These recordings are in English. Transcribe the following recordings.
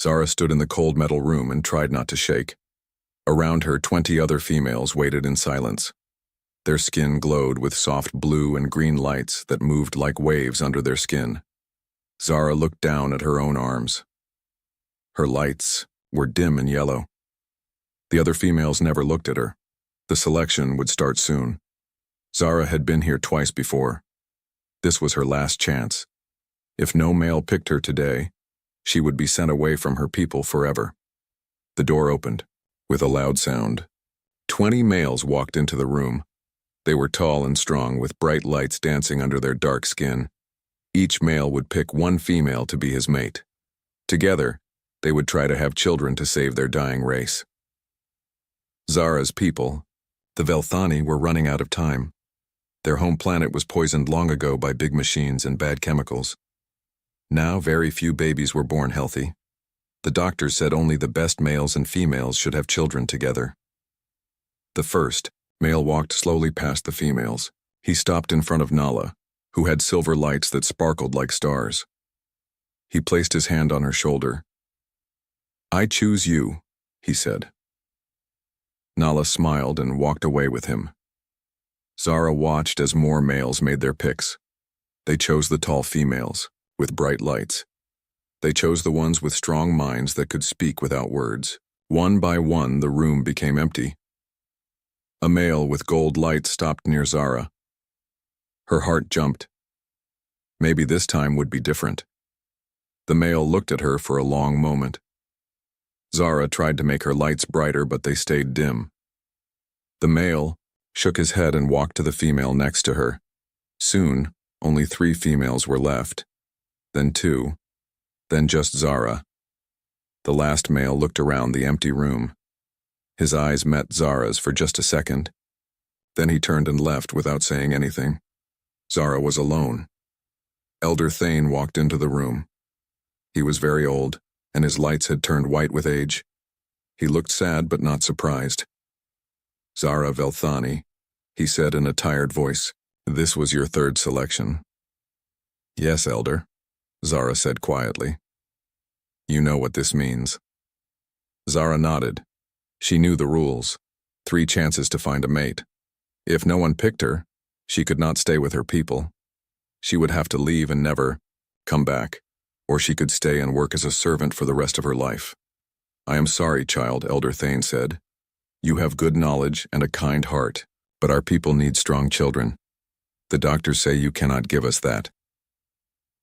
Zara stood in the cold metal room and tried not to shake. Around her, 20 other females waited in silence. Their skin glowed with soft blue and green lights that moved like waves under their skin. Zara looked down at her own arms. Her lights were dim and yellow. The other females never looked at her. The selection would start soon. Zara had been here twice before. This was her last chance. If no male picked her today, she would be sent away from her people forever. The door opened, with a loud sound. 20 males walked into the room. They were tall and strong, with bright lights dancing under their dark skin. Each male would pick one female to be his mate. Together, they would try to have children to save their dying race. Zara's people, the Velthani, were running out of time. Their home planet was poisoned long ago by big machines and bad chemicals. Now very few babies were born healthy. The doctors said only the best males and females should have children together. The first male walked slowly past the females. He stopped in front of Nala, who had silver lights that sparkled like stars. He placed his hand on her shoulder. "I choose you," he said. Nala smiled and walked away with him. Zara watched as more males made their picks. They chose the tall females, with bright lights. They chose the ones with strong minds that could speak without words. One by one, the room became empty. A male with gold lights stopped near Zara. Her heart jumped. Maybe this time would be different. The male looked at her for a long moment. Zara tried to make her lights brighter, but they stayed dim. The male shook his head and walked to the female next to her. Soon, only 3 females were left. Then 2. Then just Zara. The last male looked around the empty room. His eyes met Zara's for just a second. Then he turned and left without saying anything. Zara was alone. Elder Thane walked into the room. He was very old, and his lights had turned white with age. He looked sad but not surprised. "Zara Velthani," he said in a tired voice, "this was your 3rd selection." "Yes, Elder," Zara said quietly. "You know what this means." Zara nodded. She knew the rules. 3 chances to find a mate. If no one picked her, she could not stay with her people. She would have to leave and never come back, or she could stay and work as a servant for the rest of her life. "I am sorry, child," Elder Thane said. "You have good knowledge and a kind heart, but our people need strong children. The doctors say you cannot give us that."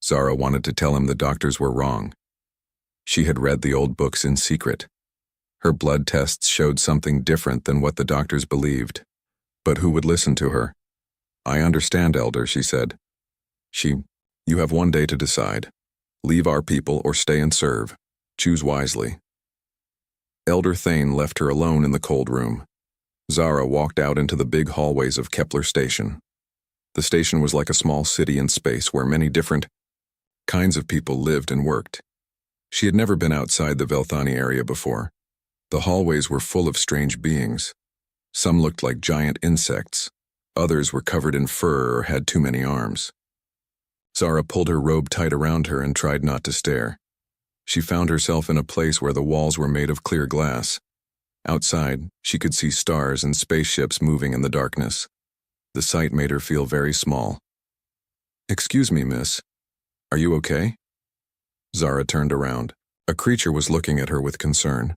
Zara wanted to tell him the doctors were wrong. She had read the old books in secret. Her blood tests showed something different than what the doctors believed. But who would listen to her? "I understand, Elder," she said. You have one day to decide. Leave our people or stay and serve. Choose wisely." Elder Thane left her alone in the cold room. Zara walked out into the big hallways of Kepler Station. The station was like a small city in space where many different kinds of people lived and worked. She had never been outside the Velthani area before. The hallways were full of strange beings. Some looked like giant insects. Others were covered in fur or had too many arms. Zara pulled her robe tight around her and tried not to stare. She found herself in a place where the walls were made of clear glass. Outside, she could see stars and spaceships moving in the darkness. The sight made her feel very small. "Excuse me, miss. Are you okay?" Zara turned around. A creature was looking at her with concern.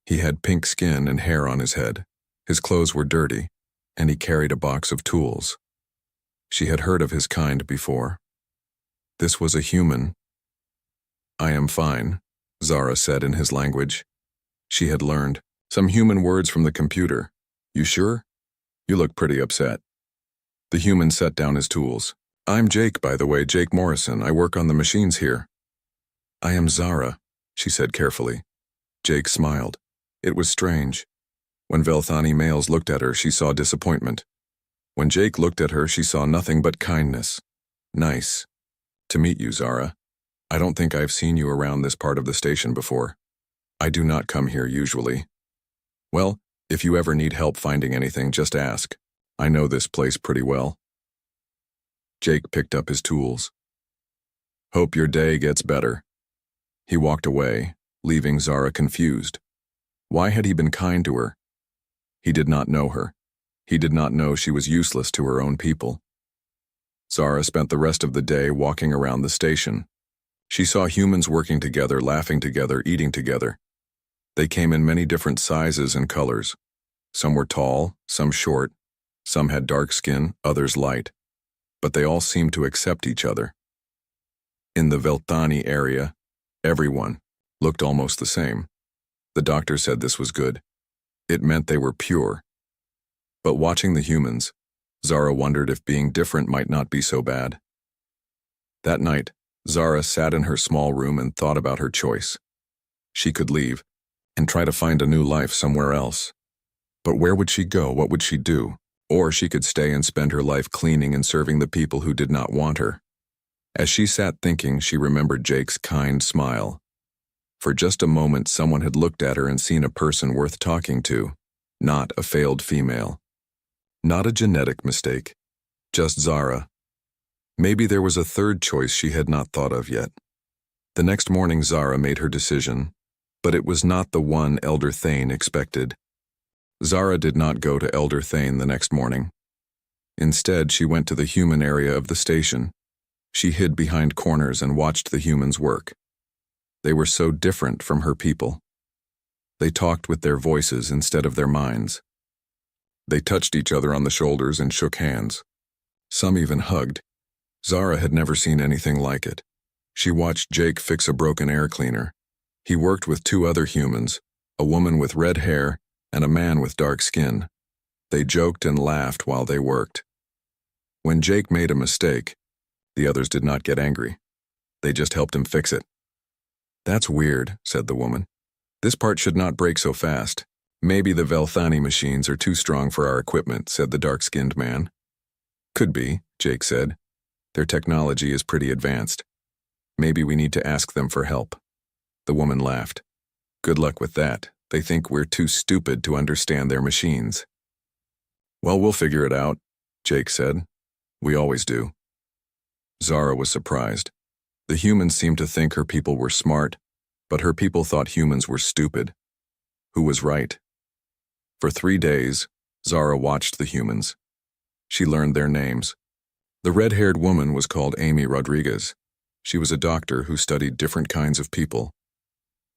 He had pink skin and hair on his head. His clothes were dirty, and he carried a box of tools. She had heard of his kind before. This was a human. "I am fine," Zara said in his language. She had learned some human words from the computer. "You sure? You look pretty upset." The human set down his tools. "I'm Jake, by the way, Jake Morrison. I work on the machines here." "I am Zara," she said carefully. Jake smiled. It was strange. When Velthani males looked at her, she saw disappointment. When Jake looked at her, she saw nothing but kindness. "Nice to meet you, Zara. I don't think I've seen you around this part of the station before. I do not come here usually. Well, if you ever need help finding anything, just ask. I know this place pretty well." Jake picked up his tools. "Hope your day gets better." He walked away, leaving Zara confused. Why had he been kind to her? He did not know her. He did not know she was useless to her own people. Zara spent the rest of the day walking around the station. She saw humans working together, laughing together, eating together. They came in many different sizes and colors. Some were tall, some short, some had dark skin, others light. But they all seemed to accept each other. In the Velthani area, everyone looked almost the same. The doctor said this was good. It meant they were pure. But watching the humans, Zara wondered if being different might not be so bad. That night, Zara sat in her small room and thought about her choice. She could leave and try to find a new life somewhere else. But where would she go? What would she do? Or she could stay and spend her life cleaning and serving the people who did not want her. As she sat thinking, she remembered Jake's kind smile. For just a moment, someone had looked at her and seen a person worth talking to, not a failed female. Not a genetic mistake, just Zara. Maybe there was a third choice she had not thought of yet. The next morning, Zara made her decision, but it was not the one Elder Thane expected. Zara did not go to Elder Thane the next morning. Instead, she went to the human area of the station. She hid behind corners and watched the humans work. They were so different from her people. They talked with their voices instead of their minds. They touched each other on the shoulders and shook hands. Some even hugged. Zara had never seen anything like it. She watched Jake fix a broken air cleaner. He worked with two other humans, a woman with red hair and a man with dark skin. They joked and laughed while they worked. When Jake made a mistake, the others did not get angry. They just helped him fix it. "That's weird," said the woman. "This part should not break so fast. Maybe the Velthani machines are too strong for our equipment," said the dark-skinned man. "Could be," Jake said. "Their technology is pretty advanced. Maybe we need to ask them for help." The woman laughed. "Good luck with that. They think we're too stupid to understand their machines." "Well, we'll figure it out," Jake said. "We always do." Zara was surprised. The humans seemed to think her people were smart, but her people thought humans were stupid. Who was right? For 3 days, Zara watched the humans. She learned their names. The red-haired woman was called Amy Rodriguez. She was a doctor who studied different kinds of people.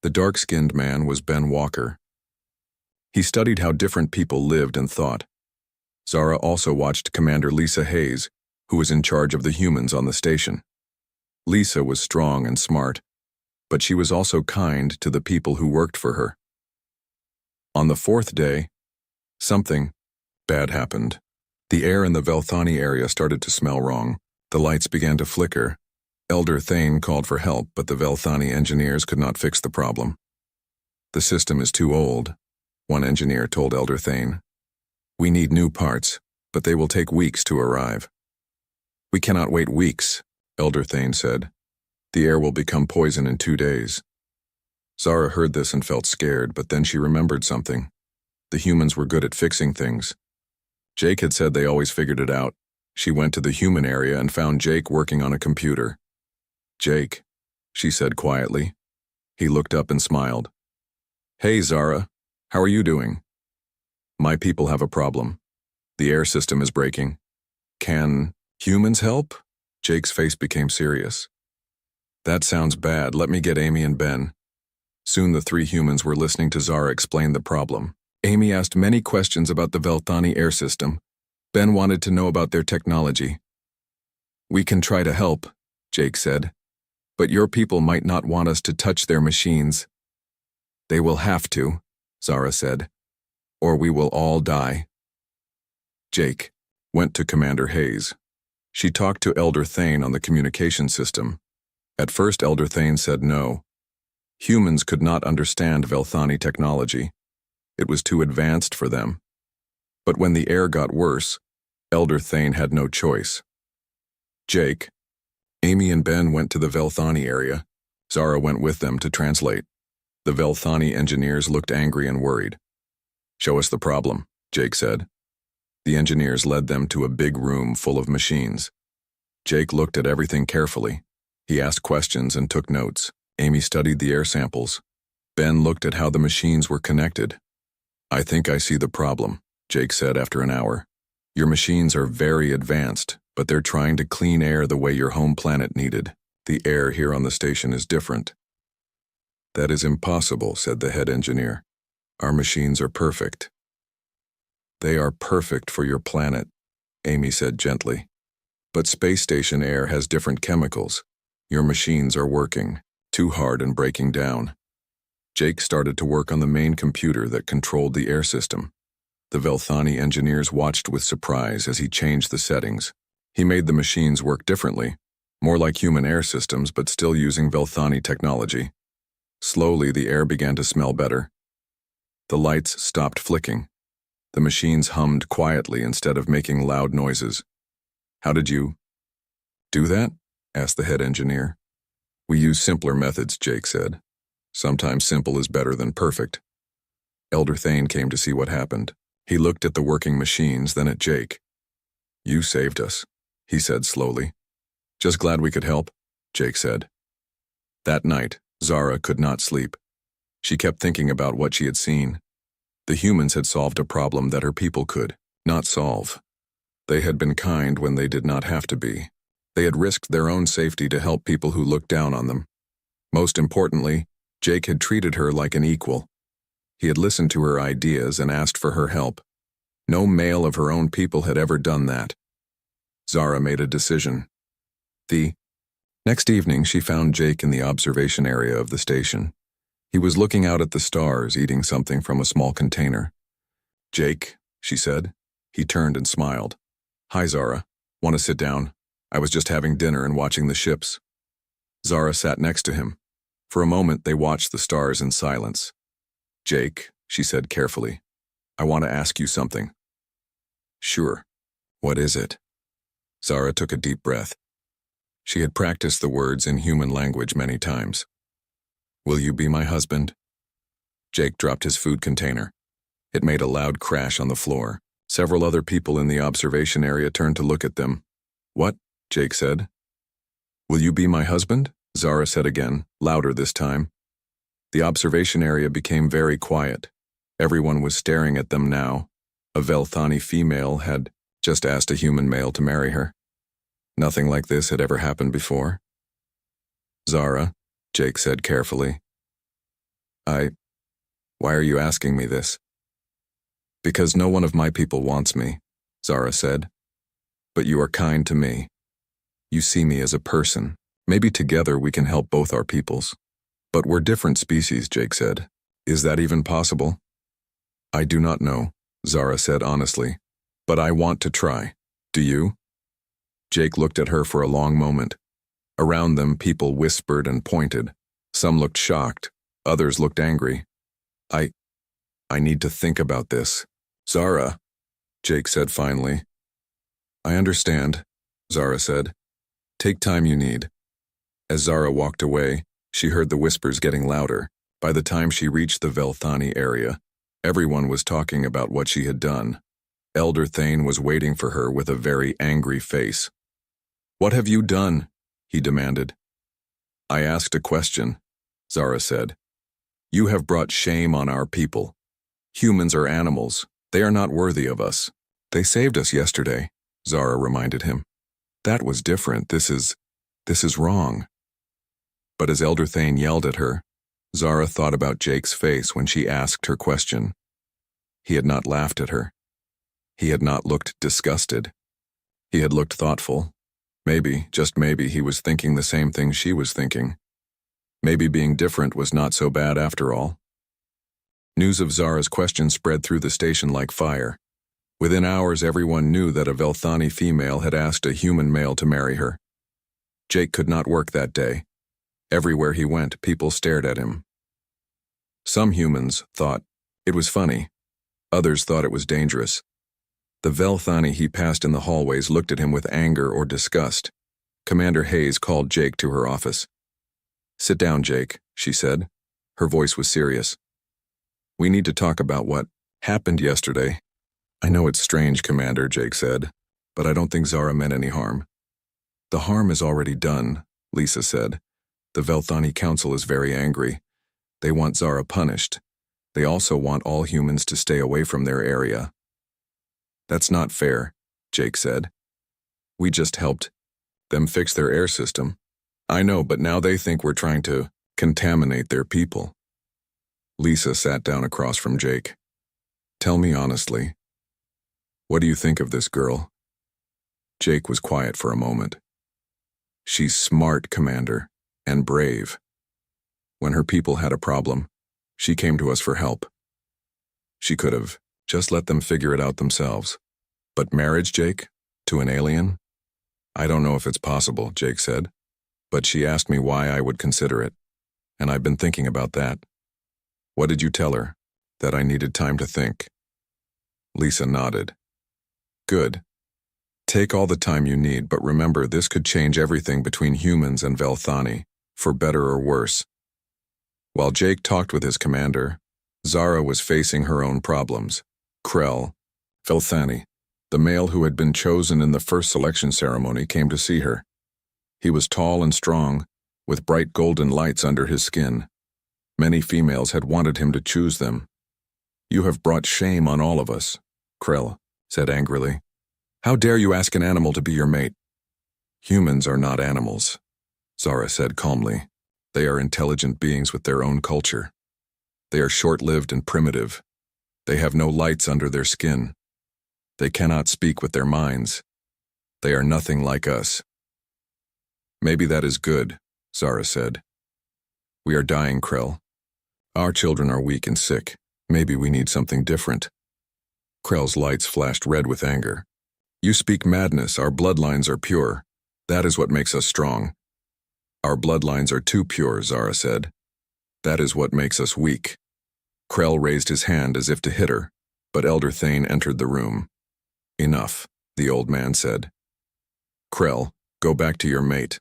The dark-skinned man was Ben Walker. He studied how different people lived and thought. Zara also watched Commander Lisa Hayes, who was in charge of the humans on the station. Lisa was strong and smart, but she was also kind to the people who worked for her. On the 4th day, something bad happened. The air in the Velthani area started to smell wrong. The lights began to flicker. Elder Thane called for help, but the Velthani engineers could not fix the problem. "The system is too old," one engineer told Elder Thane. "We need new parts, but they will take weeks to arrive." "We cannot wait weeks," Elder Thane said. "The air will become poison in 2 days." Zara heard this and felt scared, but then she remembered something. The humans were good at fixing things. Jake had said they always figured it out. She went to the human area and found Jake working on a computer. "Jake," she said quietly. He looked up and smiled. "Hey, Zara, how are you doing?" "My people have a problem. The air system is breaking. Can humans help?" Jake's face became serious. "That sounds bad. Let me get Amy and Ben." Soon the 3 humans were listening to Zara explain the problem. Amy asked many questions about the Velthani air system. Ben wanted to know about their technology. "We can try to help," Jake said, "but your people might not want us to touch their machines." "They will have to," Zara said, "or we will all die." Jake went to Commander Hayes. She talked to Elder Thane on the communication system. At first, Elder Thane said no. Humans could not understand Velthani technology. It was too advanced for them. But when the air got worse, Elder Thane had no choice. Jake, Amy and Ben went to the Velthani area. Zara went with them to translate. The Velthani engineers looked angry and worried. "Show us the problem," Jake said. The engineers led them to a big room full of machines. Jake looked at everything carefully. He asked questions and took notes. Amy studied the air samples. Ben looked at how the machines were connected. I think I see the problem, Jake said after an hour. Your machines are very advanced, but they're trying to clean air the way your home planet needed. The air here on the station is different. That is impossible, said the head engineer. Our machines are perfect. They are perfect for your planet, Amy said gently. But space station air has different chemicals. Your machines are working too hard and breaking down. Jake started to work on the main computer that controlled the air system. The Velthani engineers watched with surprise as he changed the settings. He made the machines work differently, more like human air systems but still using Velthani technology. Slowly, the air began to smell better. The lights stopped flicking. The machines hummed quietly instead of making loud noises. How did you do that? Asked the head engineer. We use simpler methods, Jake said. Sometimes simple is better than perfect. Elder Thane came to see what happened. He looked at the working machines, then at Jake. You saved us, he said slowly. Just glad we could help, Jake said. That night, Zara could not sleep. She kept thinking about what she had seen. The humans had solved a problem that her people could not solve. They had been kind when they did not have to be. They had risked their own safety to help people who looked down on them. Most importantly, Jake had treated her like an equal. He had listened to her ideas and asked for her help. No male of her own people had ever done that. Zara made a decision. The next evening, she found Jake in the observation area of the station. He was looking out at the stars, eating something from a small container. Jake, she said. He turned and smiled. Hi, Zara. Want to sit down? I was just having dinner and watching the ships. Zara sat next to him. For a moment, they watched the stars in silence. Jake, she said carefully, I want to ask you something. Sure. What is it? Zara took a deep breath. She had practiced the words in human language many times. Will you be my husband? Jake dropped his food container. It made a loud crash on the floor. Several other people in the observation area turned to look at them. What? Jake said. Will you be my husband? Zara said again, louder this time. The observation area became very quiet. Everyone was staring at them now. A Velthani female had just asked a human male to marry her. Nothing like this had ever happened before. Zara, Jake said carefully. Why are you asking me this? Because no one of my people wants me, Zara said. But you are kind to me. You see me as a person. Maybe together we can help both our peoples. But we're different species, Jake said. Is that even possible? I do not know, Zara said honestly. But I want to try. Do you? Jake looked at her for a long moment. Around them, people whispered and pointed. Some looked shocked. Others looked angry. I need to think about this. Zara, Jake said finally. I understand, Zara said. Take time you need. As Zara walked away, she heard the whispers getting louder. By the time she reached the Velthani area, everyone was talking about what she had done. Elder Thane was waiting for her with a very angry face. What have you done? He demanded. I asked a question, Zara said. You have brought shame on our people. Humans are animals. They are not worthy of us. They saved us yesterday, Zara reminded him. That was different. This is wrong. But as Elder Thane yelled at her, Zara thought about Jake's face when she asked her question. He had not laughed at her. He had not looked disgusted. He had looked thoughtful. Maybe, just maybe, he was thinking the same thing she was thinking. Maybe being different was not so bad after all. News of Zara's question spread through the station like fire. Within hours, everyone knew that a Velthani female had asked a human male to marry her. Jake could not work that day. Everywhere he went, people stared at him. Some humans thought it was funny. Others thought it was dangerous. The Velthani he passed in the hallways looked at him with anger or disgust. Commander Hayes called Jake to her office. Sit down, Jake, she said. Her voice was serious. We need to talk about what happened yesterday. I know it's strange, Commander, Jake said, but I don't think Zara meant any harm. The harm is already done, Lisa said. The Velthani Council is very angry. They want Zara punished. They also want all humans to stay away from their area. That's not fair, Jake said. We just helped them fix their air system. I know, but now they think we're trying to contaminate their people. Lisa sat down across from Jake. Tell me honestly, what do you think of this girl? Jake was quiet for a moment. She's smart, Commander, and brave. When her people had a problem, she came to us for help. She could have just let them figure it out themselves. But marriage, Jake, to an alien? I don't know if it's possible, Jake said. But she asked me why I would consider it. And I've been thinking about that. What did you tell her? That I needed time to think. Lisa nodded. Good. Take all the time you need, but remember this could change everything between humans and Velthani, for better or worse. While Jake talked with his commander, Zara was facing her own problems. Krell, Velthani, the male who had been chosen in the first selection ceremony, came to see her. He was tall and strong, with bright golden lights under his skin. Many females had wanted him to choose them. You have brought shame on all of us, Krell said angrily. How dare you ask an animal to be your mate? Humans are not animals, Zara said calmly. They are intelligent beings with their own culture. They are short-lived and primitive. They have no lights under their skin. They cannot speak with their minds. They are nothing like us. Maybe that is good, Zara said. We are dying, Krell. Our children are weak and sick. Maybe we need something different. Krell's lights flashed red with anger. You speak madness. Our bloodlines are pure. That is what makes us strong. Our bloodlines are too pure, Zara said. That is what makes us weak. Krell raised his hand as if to hit her, but Elder Thane entered the room. Enough, the old man said. Krell, go back to your mate.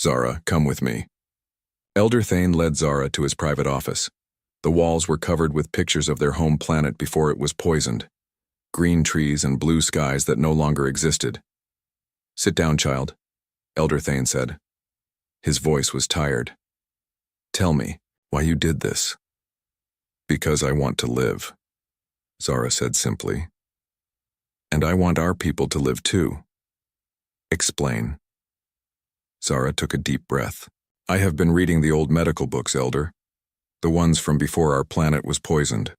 Zara, come with me. Elder Thane led Zara to his private office. The walls were covered with pictures of their home planet before it was poisoned. Green trees and blue skies that no longer existed. Sit down, child, Elder Thane said. His voice was tired. Tell me why you did this. Because I want to live, Zara said simply. And I want our people to live too. Explain. Zara took a deep breath. I have been reading the old medical books, Elder. The ones from before our planet was poisoned.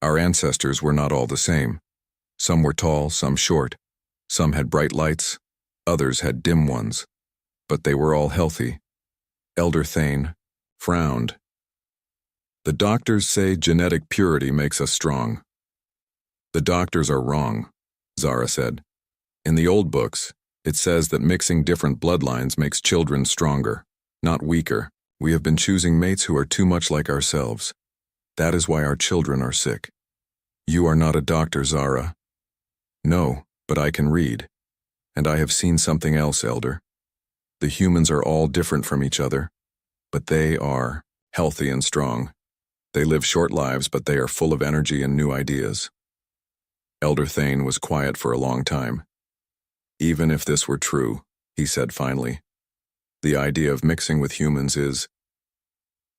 Our ancestors were not all the same. Some were tall, some short. Some had bright lights. Others had dim ones. But they were all healthy. Elder Thane frowned. The doctors say genetic purity makes us strong. The doctors are wrong, Zara said. In the old books, it says that mixing different bloodlines makes children stronger, not weaker. We have been choosing mates who are too much like ourselves. That is why our children are sick. You are not a doctor, Zara. No, but I can read. And I have seen something else, Elder. The humans are all different from each other, but they are healthy and strong. They live short lives, but they are full of energy and new ideas. Elder Thane was quiet for a long time. Even if this were true, he said finally, the idea of mixing with humans is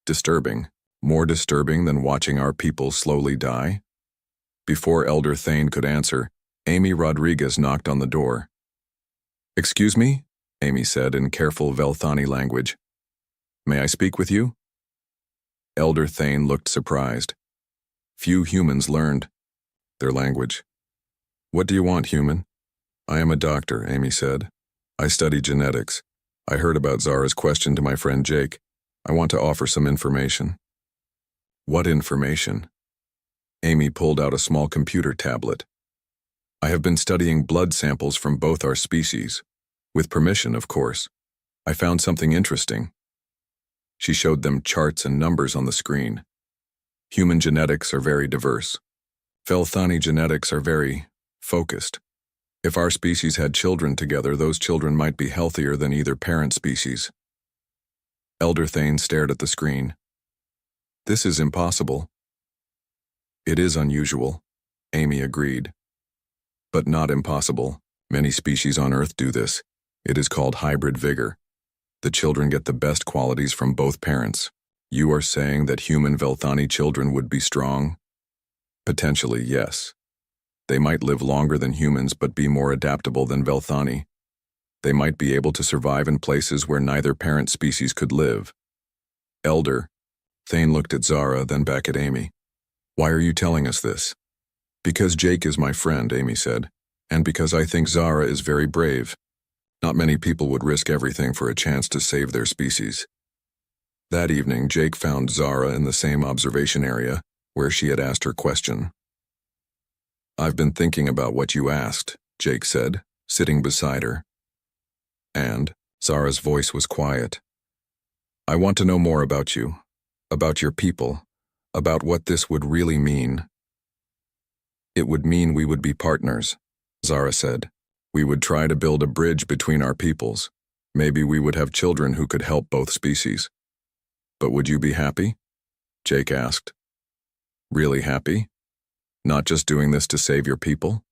disturbing, more disturbing than watching our people slowly die. Before Elder Thane could answer, Amy Rodriguez knocked on the door. Excuse me, Amy said in careful Velthani language. May I speak with you? Elder Thane looked surprised. Few humans learned their language. What do you want, human? I am a doctor, Amy said. I study genetics. I heard about Zara's question to my friend Jake. I want to offer some information. What information? Amy pulled out a small computer tablet. I have been studying blood samples from both our species. With permission, of course. I found something interesting. She showed them charts and numbers on the screen. Human genetics are very diverse. Velthani genetics are very focused. If our species had children together, those children might be healthier than either parent species. Elder Thane stared at the screen. This is impossible. It is unusual, Amy agreed. But not impossible. Many species on Earth do this. It is called hybrid vigor. The children get the best qualities from both parents. You are saying that human Velthani children would be strong? Potentially, yes. They might live longer than humans but be more adaptable than Velthani. They might be able to survive in places where neither parent species could live. Elder, Thane looked at Zara, then back at Amy. Why are you telling us this? Because Jake is my friend, Amy said, and because I think Zara is very brave. Not many people would risk everything for a chance to save their species. That evening, Jake found Zara in the same observation area where she had asked her question. I've been thinking about what you asked, Jake said, sitting beside her. And Zara's voice was quiet. I want to know more about you, about your people, about what this would really mean. It would mean we would be partners, Zara said. We would try to build a bridge between our peoples. Maybe we would have children who could help both species. But would you be happy? Jake asked. Really happy? Not just doing this to save your people?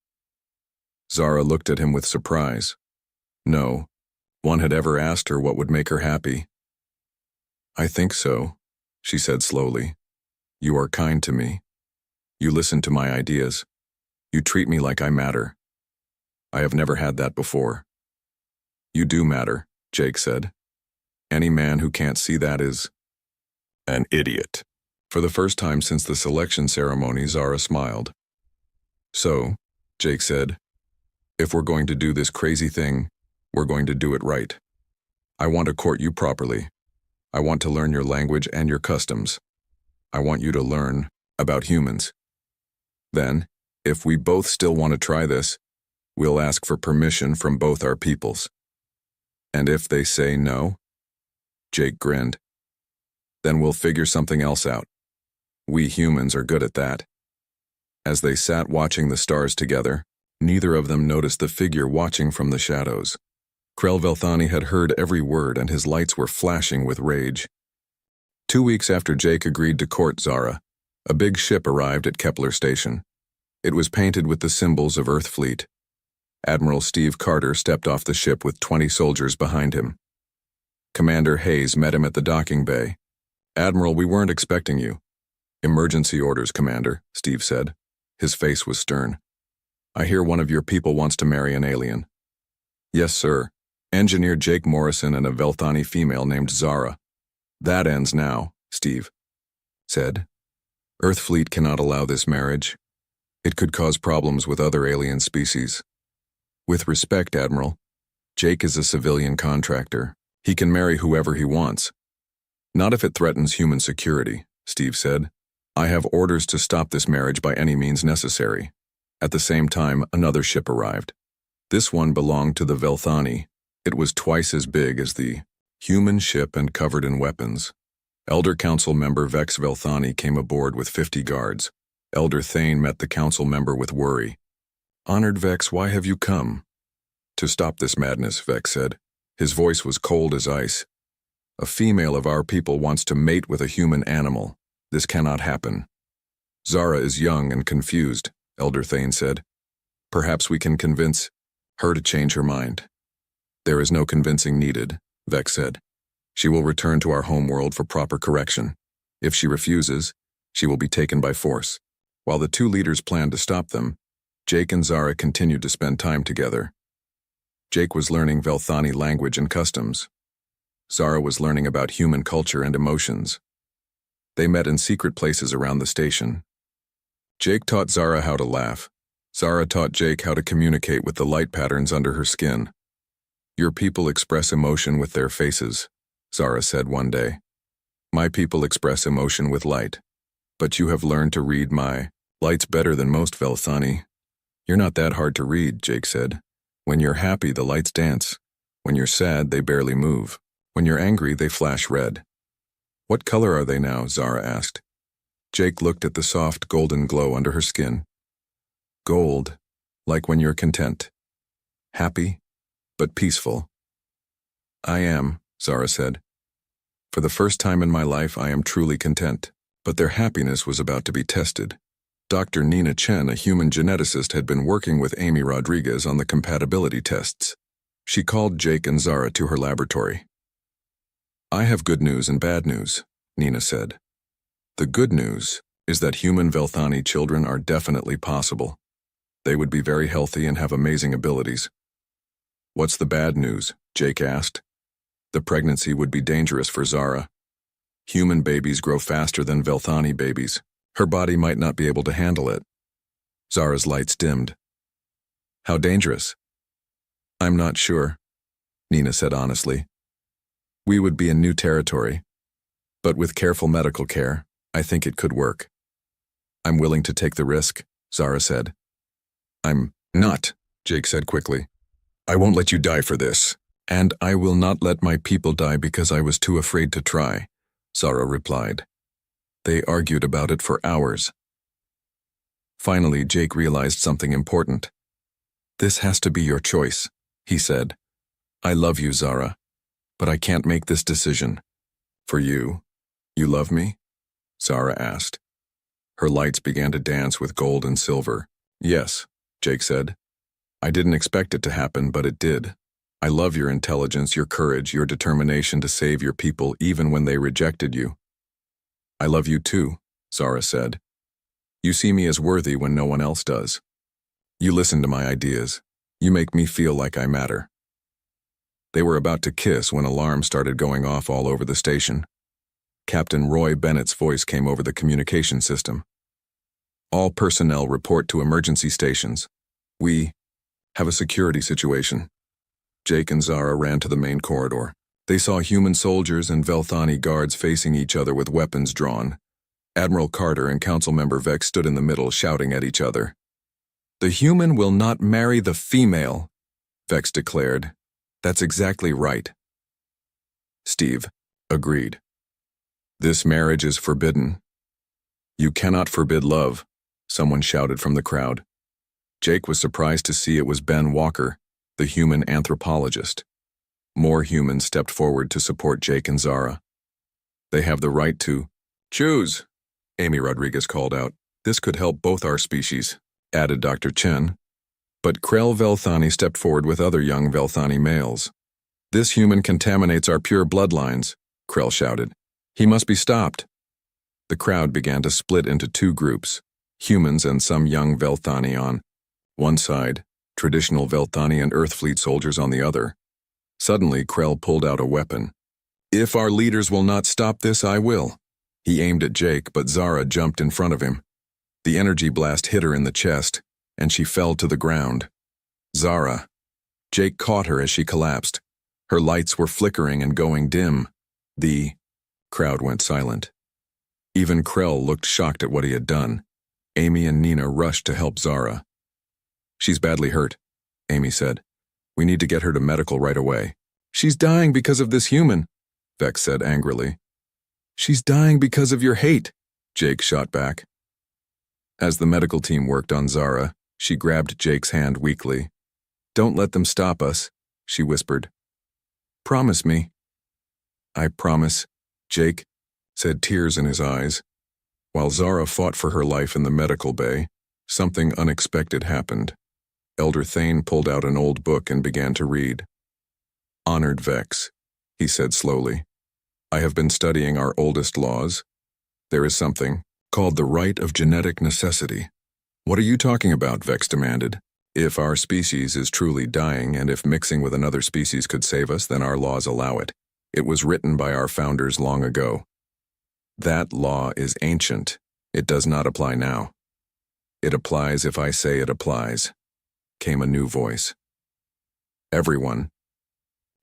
Zara looked at him with surprise. No one had ever asked her what would make her happy. I think so, she said slowly. You are kind to me. You listen to my ideas. You treat me like I matter. I have never had that before. You do matter, Jake said. Any man who can't see that is an idiot. For the first time since the selection ceremony, Zara smiled. So, Jake said, if we're going to do this crazy thing, we're going to do it right. I want to court you properly. I want to learn your language and your customs. I want you to learn about humans. Then, if we both still want to try this, we'll ask for permission from both our peoples. And if they say no, Jake grinned, then we'll figure something else out. We humans are good at that. As they sat watching the stars together, neither of them noticed the figure watching from the shadows. Krell Velthani had heard every word and his lights were flashing with rage. 2 weeks after Jake agreed to court Zara, a big ship arrived at Kepler Station. It was painted with the symbols of Earth Fleet. Admiral Steve Carter stepped off the ship with 20 soldiers behind him. Commander Hayes met him at the docking bay. Admiral, we weren't expecting you. Emergency orders, Commander, Steve said. His face was stern. I hear one of your people wants to marry an alien. Yes, sir. Engineer Jake Morrison and a Velthani female named Zara. That ends now, Steve said. Earth Fleet cannot allow this marriage. It could cause problems with other alien species. With respect, Admiral, Jake is a civilian contractor. He can marry whoever he wants. Not if it threatens human security, Steve said. I have orders to stop this marriage by any means necessary. At the same time, another ship arrived. This one belonged to the Velthani. It was twice as big as the human ship and covered in weapons. Elder Council member Vex Velthani came aboard with 50 guards. Elder Thane met the council member with worry. Honored Vex, why have you come? To stop this madness, Vex said. His voice was cold as ice. A female of our people wants to mate with a human animal. This cannot happen. Zara is young and confused, Elder Thane said. Perhaps we can convince her to change her mind. There is no convincing needed, Vex said. She will return to our homeworld for proper correction. If she refuses, she will be taken by force. While the two leaders planned to stop them, Jake and Zara continued to spend time together. Jake was learning Velthani language and customs. Zara was learning about human culture and emotions. They met in secret places around the station. Jake taught Zara how to laugh. Zara taught Jake how to communicate with the light patterns under her skin. Your people express emotion with their faces, Zara said one day. My people express emotion with light. But you have learned to read my lights better than most, Velthani. You're not that hard to read, Jake said. When you're happy, the lights dance. When you're sad, they barely move. When you're angry, they flash red. What color are they now? Zara asked. Jake looked at the soft golden glow under her skin. Gold, like when you're content. Happy, but peaceful. I am, Zara said. For the first time in my life, I am truly content. But their happiness was about to be tested. Dr. Nina Chen, a human geneticist, had been working with Amy Rodriguez on the compatibility tests. She called Jake and Zara to her laboratory. I have good news and bad news, Nina said. The good news is that human Velthani children are definitely possible. They would be very healthy and have amazing abilities. What's the bad news? Jake asked. The pregnancy would be dangerous for Zara. Human babies grow faster than Velthani babies. Her body might not be able to handle it. Zara's lights dimmed. How dangerous? I'm not sure, Nina said honestly. We would be in new territory, but with careful medical care, I think it could work. I'm willing to take the risk, Zara said. I'm not, Jake said quickly. I won't let you die for this, and I will not let my people die because I was too afraid to try, Zara replied. They argued about it for hours. Finally, Jake realized something important. This has to be your choice, he said. I love you, Zara, but I can't make this decision. For you love me? Zara asked. Her lights began to dance with gold and silver. Yes, Jake said. I didn't expect it to happen, but it did. I love your intelligence, your courage, your determination to save your people even when they rejected you. I love you too, Zara said. You see me as worthy when no one else does. You listen to my ideas. You make me feel like I matter. They were about to kiss when alarms started going off all over the station. Captain Roy Bennett's voice came over the communication system. All personnel report to emergency stations. We have a security situation. Jake and Zara ran to the main corridor. They saw human soldiers and Velthani guards facing each other with weapons drawn. Admiral Carter and Councilmember Vex stood in the middle, shouting at each other. The human will not marry the female, Vex declared. That's exactly right. Steve agreed. This marriage is forbidden. You cannot forbid love, someone shouted from the crowd. Jake was surprised to see it was Ben Walker, the human anthropologist. More humans stepped forward to support Jake and Zara. They have the right to choose, Amy Rodriguez called out. This could help both our species, added Dr. Chen. But Krell Velthani stepped forward with other young Velthani males. This human contaminates our pure bloodlines, Krell shouted. He must be stopped. The crowd began to split into two groups, humans and some young Velthani on one side, traditional Velthani and Earthfleet soldiers on the other. Suddenly, Krell pulled out a weapon. If our leaders will not stop this, I will. He aimed at Jake, but Zara jumped in front of him. The energy blast hit her in the chest, and she fell to the ground. Zara. Jake caught her as she collapsed. Her lights were flickering and going dim. The crowd went silent. Even Krell looked shocked at what he had done. Amy and Nina rushed to help Zara. She's badly hurt, Amy said. We need to get her to medical right away. She's dying because of this human, Vex said angrily. She's dying because of your hate, Jake shot back. As the medical team worked on Zara, she grabbed Jake's hand weakly. Don't let them stop us, she whispered. Promise me. I promise, Jake said, tears in his eyes. While Zara fought for her life in the medical bay, something unexpected happened. Elder Thane pulled out an old book and began to read. Honored Vex, he said slowly. I have been studying our oldest laws. There is something called the right of genetic necessity. What are you talking about? Vex demanded. If our species is truly dying and if mixing with another species could save us, then our laws allow it. It was written by our founders long ago. That law is ancient. It does not apply now. It applies if I say it applies, came a new voice. Everyone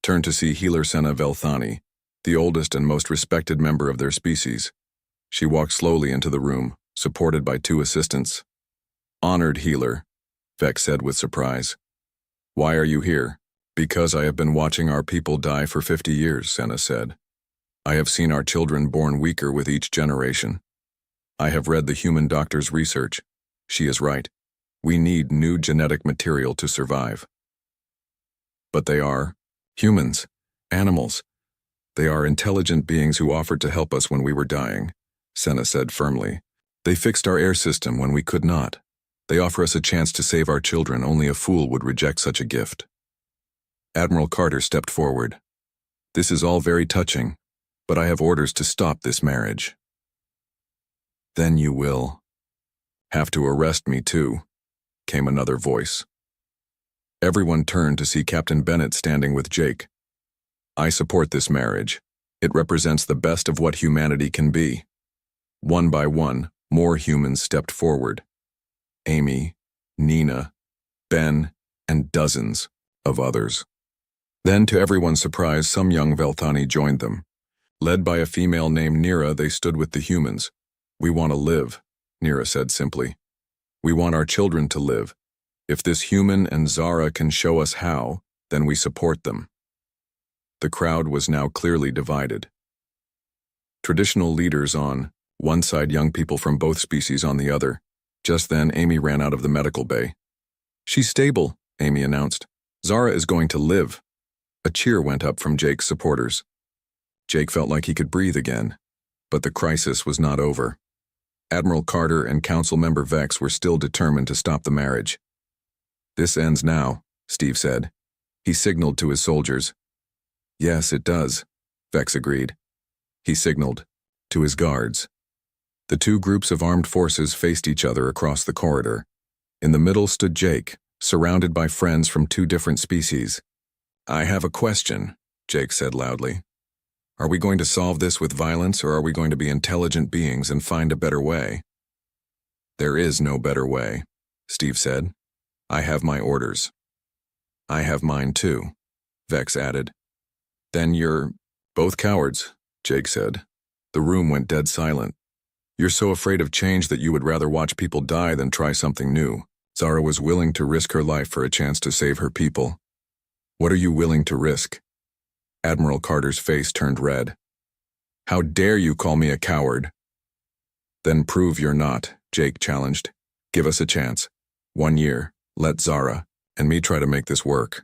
turned to see Healer Senna Velthani, the oldest and most respected member of their species. She walked slowly into the room, supported by two assistants. Honored healer, Vex said with surprise. Why are you here? Because I have been watching our people die for 50 years, Senna said. I have seen our children born weaker with each generation. I have read the human doctor's research. She is right. We need new genetic material to survive. But they are humans, animals. They are intelligent beings who offered to help us when we were dying, Senna said firmly. They fixed our air system when we could not. They offer us a chance to save our children. Only a fool would reject such a gift. Admiral Carter stepped forward. This is all very touching, but I have orders to stop this marriage. Then you will have to arrest me too, came another voice. Everyone turned to see Captain Bennett standing with Jake. I support this marriage. It represents the best of what humanity can be. One by one, more humans stepped forward. Amy, Nina, Ben, and dozens of others. Then, to everyone's surprise, some young Velthani joined them. Led by a female named Nira, they stood with the humans. We want to live, Nira said simply. We want our children to live. If this human and Zara can show us how, then we support them. The crowd was now clearly divided. Traditional leaders on one side, young people from both species on the other. Just then, Amy ran out of the medical bay. She's stable, Amy announced. Zara is going to live. A cheer went up from Jake's supporters. Jake felt like he could breathe again, but the crisis was not over. Admiral Carter and Council Member Vex were still determined to stop the marriage. This ends now, Steve said. He signaled to his soldiers. Yes, it does, Vex agreed. He signaled to his guards. The two groups of armed forces faced each other across the corridor. In the middle stood Jake, surrounded by friends from two different species. I have a question, Jake said loudly. Are we going to solve this with violence, or are we going to be intelligent beings and find a better way? There is no better way, Steve said. I have my orders. I have mine too, Vex added. Then you're both cowards, Jake said. The room went dead silent. You're so afraid of change that you would rather watch people die than try something new. Zara was willing to risk her life for a chance to save her people. What are you willing to risk? Admiral Carter's face turned red. How dare you call me a coward? Then prove you're not, Jake challenged. Give us a chance. 1 year, let Zara and me try to make this work.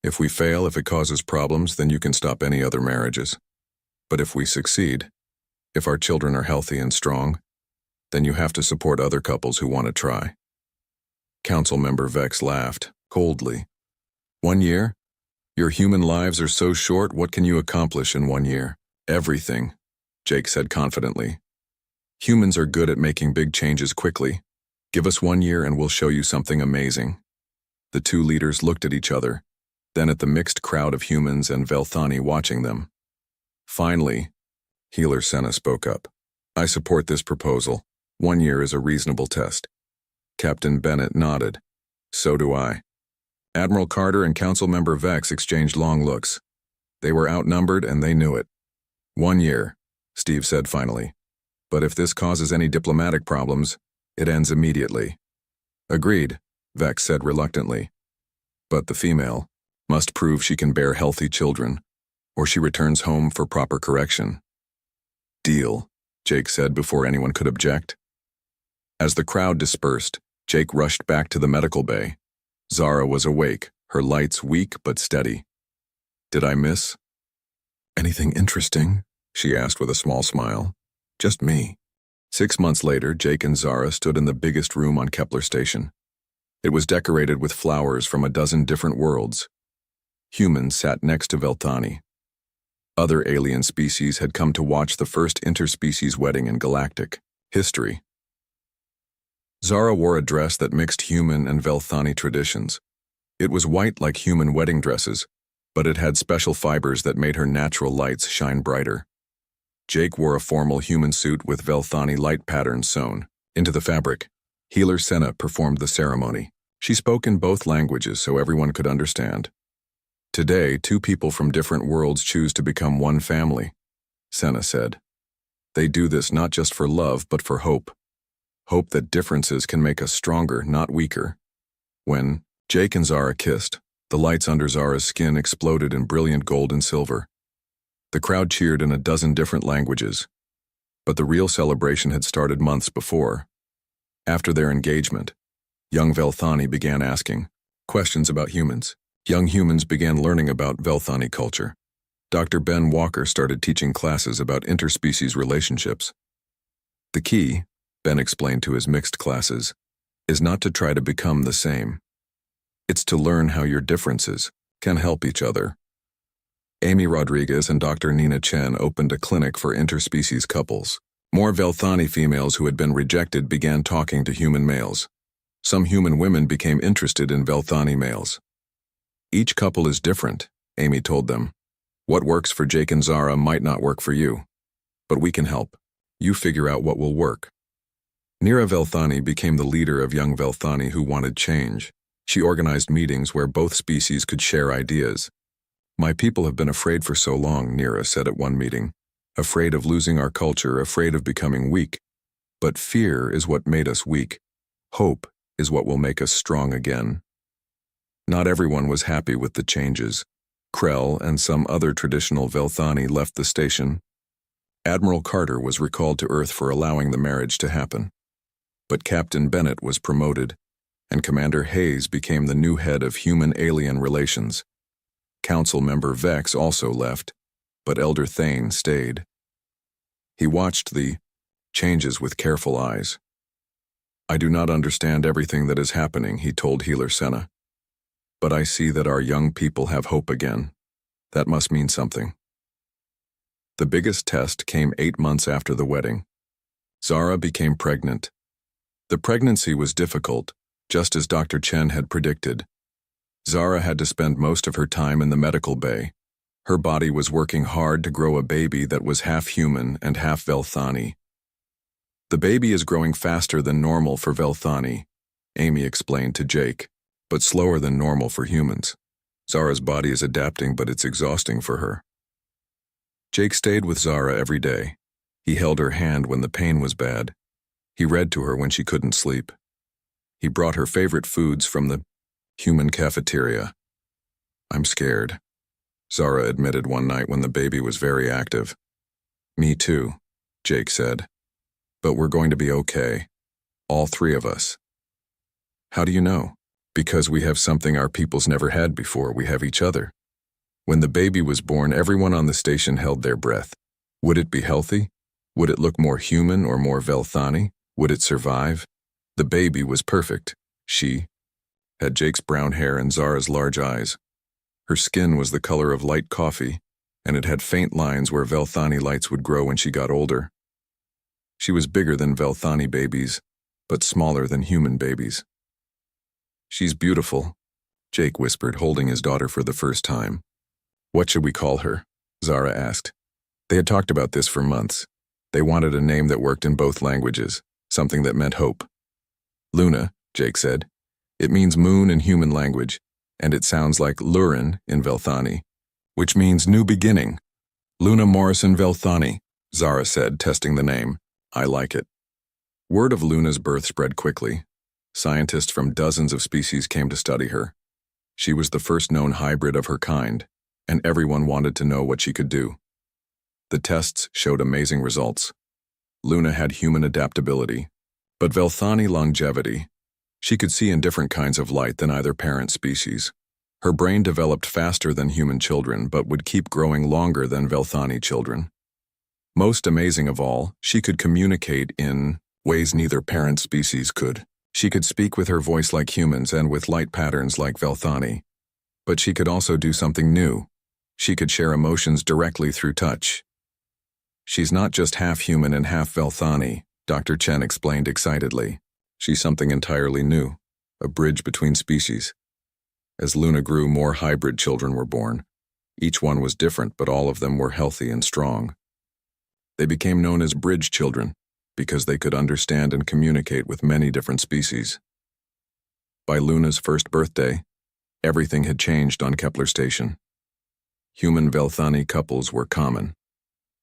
If we fail, if it causes problems, then you can stop any other marriages. But if we succeed, if our children are healthy and strong, then you have to support other couples who want to try. Council Member Vex laughed, coldly. 1 year? Your human lives are so short, what can you accomplish in 1 year? Everything, Jake said confidently. Humans are good at making big changes quickly. Give us 1 year and we'll show you something amazing. The two leaders looked at each other, then at the mixed crowd of humans and Velthani watching them. Finally, Healer Senna spoke up. I support this proposal. 1 year is a reasonable test. Captain Bennett nodded. So do I. Admiral Carter and Council Member Vex exchanged long looks. They were outnumbered and they knew it. 1 year, Steve said finally. But if this causes any diplomatic problems, it ends immediately. Agreed, Vex said reluctantly. But the female must prove she can bear healthy children, or she returns home for proper correction. Deal, Jake said before anyone could object. As the crowd dispersed, Jake rushed back to the medical bay. Zara was awake, her lights weak but steady. Did I miss anything interesting? She asked with a small smile. Just me. 6 months later, Jake and Zara stood in the biggest room on Kepler Station. It was decorated with flowers from a dozen different worlds. Humans sat next to Velthani. Other alien species had come to watch the first interspecies wedding in galactic history. Zara wore a dress that mixed human and Velthani traditions. It was white like human wedding dresses, but it had special fibers that made her natural lights shine brighter. Jake wore a formal human suit with Velthani light patterns sewn into the fabric. Healer Senna performed the ceremony. She spoke in both languages so everyone could understand. Today, two people from different worlds choose to become one family, Senna said. They do this not just for love, but for hope. Hope that differences can make us stronger, not weaker. When Jake and Zara kissed, the lights under Zara's skin exploded in brilliant gold and silver. The crowd cheered in a dozen different languages. But the real celebration had started months before. After their engagement, young Velthani began asking questions about humans. Young humans began learning about Velthani culture. Dr. Ben Walker started teaching classes about interspecies relationships. The key, Ben explained to his mixed classes, is not to try to become the same. It's to learn how your differences can help each other. Amy Rodriguez and Dr. Nina Chen opened a clinic for interspecies couples. More Velthani females who had been rejected began talking to human males. Some human women became interested in Velthani males. Each couple is different, Amy told them. What works for Jake and Zara might not work for you. But we can help. You figure out what will work. Nira Velthani became the leader of young Velthani who wanted change. She organized meetings where both species could share ideas. My people have been afraid for so long, Nira said at one meeting. Afraid of losing our culture, afraid of becoming weak. But fear is what made us weak. Hope is what will make us strong again. Not everyone was happy with the changes. Krell and some other traditional Velthani left the station. Admiral Carter was recalled to Earth for allowing the marriage to happen. But Captain Bennett was promoted, and Commander Hayes became the new head of human-alien relations. Council member Vex also left, but Elder Thane stayed. He watched the changes with careful eyes. I do not understand everything that is happening, he told Healer Senna. But I see that our young people have hope again. That must mean something. The biggest test came 8 months after the wedding. Zara became pregnant. The pregnancy was difficult, just as Dr. Chen had predicted. Zara had to spend most of her time in the medical bay. Her body was working hard to grow a baby that was half human and half Velthani. The baby is growing faster than normal for Velthani, Amy explained to Jake, but slower than normal for humans. Zara's body is adapting, but it's exhausting for her. Jake stayed with Zara every day. He held her hand when the pain was bad. He read to her when she couldn't sleep. He brought her favorite foods from the human cafeteria. I'm scared, Zara admitted one night when the baby was very active. Me too, Jake said. But we're going to be okay. All 3 of us. How do you know? Because we have something our peoples never had before. We have each other. When the baby was born, everyone on the station held their breath. Would it be healthy? Would it look more human or more Velthani? Would it survive? The baby was perfect. She had Jake's brown hair and Zara's large eyes. Her skin was the color of light coffee, and it had faint lines where Velthani lights would grow when she got older. She was bigger than Velthani babies, but smaller than human babies. She's beautiful, Jake whispered, holding his daughter for the first time. What should we call her? Zara asked. They had talked about this for months. They wanted a name that worked in both languages, something that meant hope. Luna, Jake said. It means moon in human language, and it sounds like Lurin in Velthani, which means new beginning. Luna Morrison Velthani, Zara said, testing the name. I like it. Word of Luna's birth spread quickly. Scientists from dozens of species came to study her. She was the first known hybrid of her kind, and everyone wanted to know what she could do. The tests showed amazing results. Luna had human adaptability, but Velthani longevity. She could see in different kinds of light than either parent species. Her brain developed faster than human children, but would keep growing longer than Velthani children. Most amazing of all, she could communicate in ways neither parent species could. She could speak with her voice like humans and with light patterns like Velthani. But she could also do something new. She could share emotions directly through touch. She's not just half human and half Velthani, Dr. Chen explained excitedly. She's something entirely new, a bridge between species. As Luna grew, more hybrid children were born. Each one was different, but all of them were healthy and strong. They became known as bridge children because they could understand and communicate with many different species. By Luna's first birthday, everything had changed on Kepler Station. Human Velthani couples were common.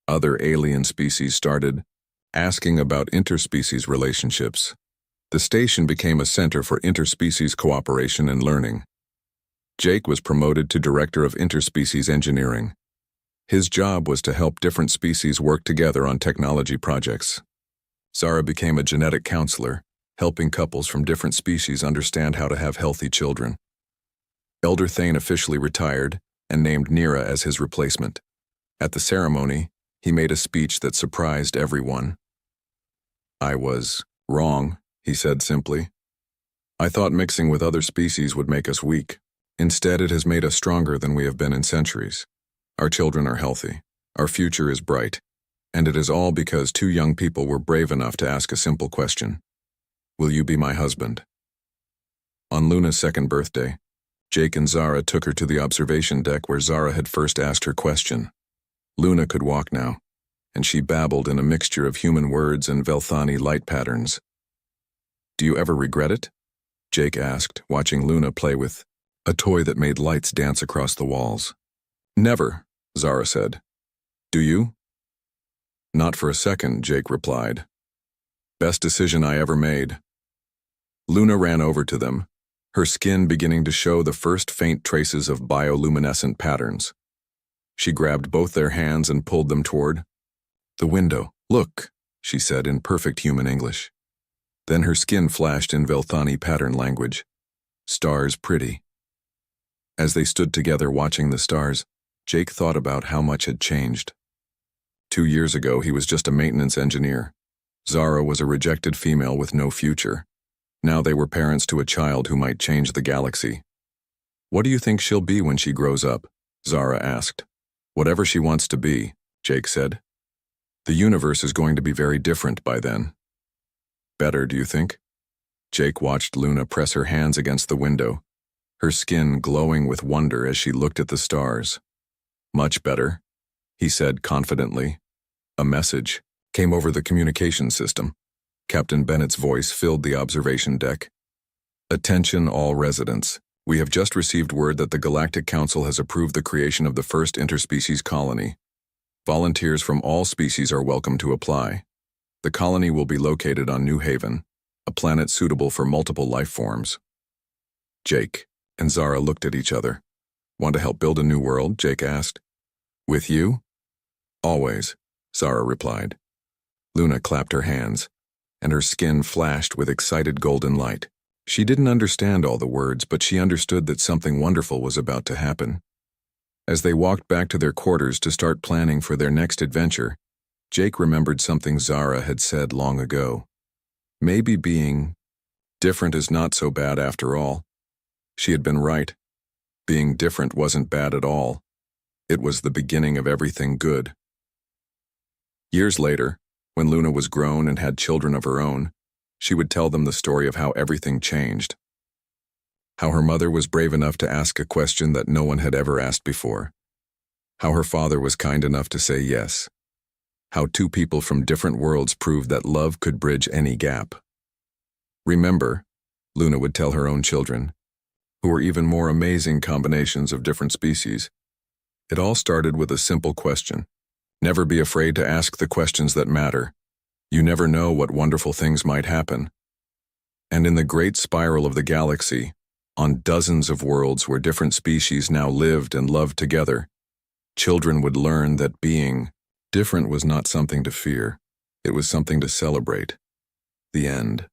Other alien species started asking about interspecies relationships. The station became a center for interspecies cooperation and learning. Jake was promoted to Director of Interspecies Engineering. His job was to help different species work together on technology projects. Zara became a genetic counselor, helping couples from different species understand how to have healthy children. Elder Thane officially retired and named Nira as his replacement. At the ceremony, he made a speech that surprised everyone. I was wrong, he said simply. I thought mixing with other species would make us weak. Instead, it has made us stronger than we have been in centuries. Our children are healthy. Our future is bright. And it is all because two young people were brave enough to ask a simple question. Will you be my husband? On Luna's second birthday, Jake and Zara took her to the observation deck where Zara had first asked her question. Luna could walk now, and she babbled in a mixture of human words and Velthani light patterns. Do you ever regret it? Jake asked, watching Luna play with a toy that made lights dance across the walls. Never, Zara said. Do you? Not for a second, Jake replied. Best decision I ever made. Luna ran over to them, her skin beginning to show the first faint traces of bioluminescent patterns. She grabbed both their hands and pulled them toward the window. Look, she said in perfect human English. Then her skin flashed in Velthani pattern language. Stars pretty. As they stood together watching the stars, Jake thought about how much had changed. 2 years ago, he was just a maintenance engineer. Zara was a rejected female with no future. Now they were parents to a child who might change the galaxy. What do you think she'll be when she grows up? Zara asked. Whatever she wants to be, Jake said. The universe is going to be very different by then. Better, do you think? Jake watched Luna press her hands against the window, her skin glowing with wonder as she looked at the stars. Much better, he said confidently. A message came over the communication system. Captain Bennett's voice filled the observation deck. Attention all residents. We have just received word that the Galactic Council has approved the creation of the first interspecies colony. Volunteers from all species are welcome to apply. The colony will be located on New Haven, a planet suitable for multiple life forms. Jake and Zara looked at each other. Want to help build a new world? Jake asked. With you? Always, Zara replied. Luna clapped her hands, and her skin flashed with excited golden light. She didn't understand all the words, but she understood that something wonderful was about to happen. As they walked back to their quarters to start planning for their next adventure, Jake remembered something Zara had said long ago. Maybe being different is not so bad after all. She had been right. Being different wasn't bad at all. It was the beginning of everything good. Years later, when Luna was grown and had children of her own, she would tell them the story of how everything changed. How her mother was brave enough to ask a question that no one had ever asked before. How her father was kind enough to say yes. How two people from different worlds proved that love could bridge any gap. Remember, Luna would tell her own children, who were even more amazing combinations of different species. It all started with a simple question. Never be afraid to ask the questions that matter. You never know what wonderful things might happen. And in the great spiral of the galaxy, on dozens of worlds where different species now lived and loved together, children would learn that being different was not something to fear. It was something to celebrate. The end.